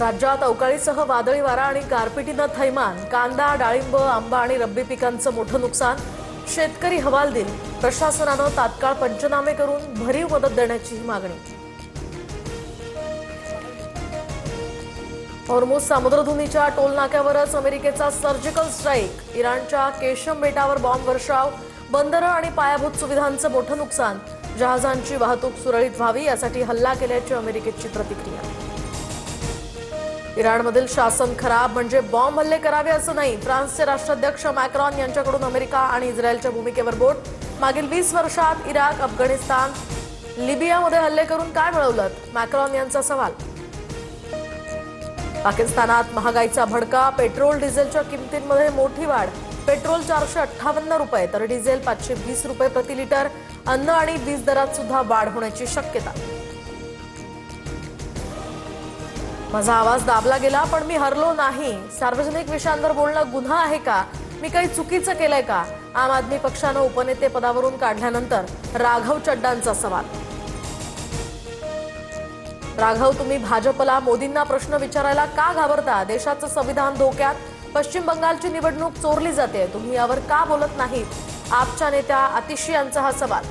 राज्यात अवकाळीसह वादळी वारा आणि गारपिटीनं थैमान, कांदा, डाळिंब, आंबा आणि रब्बी पिकांचं मोठं नुकसान. शेतकरी हवालदिल. प्रशासनानं तात्काळ पंचनामे करून भरीव मदत देण्याची मागणी. हॉर्मुझ सामुद्रधुनीच्या टोलनाक्यावरच अमेरिकेचा सर्जिकल स्ट्राईक. इराणच्या केशम बेटावर बॉम्ब वर्षाव. बंदरं आणि पायाभूत सुविधांचं मोठं नुकसान. जहाजांची वाहतूक सुरळीत व्हावी यासाठी हल्ला केल्याची अमेरिकेची प्रतिक्रिया. इराणमधील शासन खराब म्हणजे बॉम्ब हल्ले करावे असं नाही. फ्रान्सचे राष्ट्राध्यक्ष मॅक्रॉन यांच्याकडून अमेरिका आणि इस्रायलच्या भूमिकेवर बोट. मागील 20 वर्षात इराक, अफगाणिस्तान, लिबियामध्ये हल्ले करून काय मिळवलं? मॅक्रॉन यांचा सवाल. पाकिस्तानात महागाईचा भडका. पेट्रोल डिझेलच्या किमतींमध्ये मोठी वाढ. पेट्रोल 458 रुपये तर डिझेल 520 रुपये प्रति लिटर. अन्न आणि वीज दरात सुद्धा वाढ होण्याची शक्यता. माझा आवाज दाबला गेला पण मी हरलो नाही. सार्वजनिक विषयांवर बोलणं गुन्हा आहे का? मी काही चुकीचं केलंय का? आम आदमी पक्षानं उपनेते पदावरून काढल्यानंतर राघव चड्डांचा सवाल. राघव, तुम्ही भाजपला मोदींना प्रश्न विचारायला का घाबरता? देशाचं संविधान धोक्यात. पश्चिम बंगालची निवडणूक चोरली जाते. तुम्ही यावर का बोलत नाहीत? आपच्या नेत्या आतिशी यांचा हा सवाल.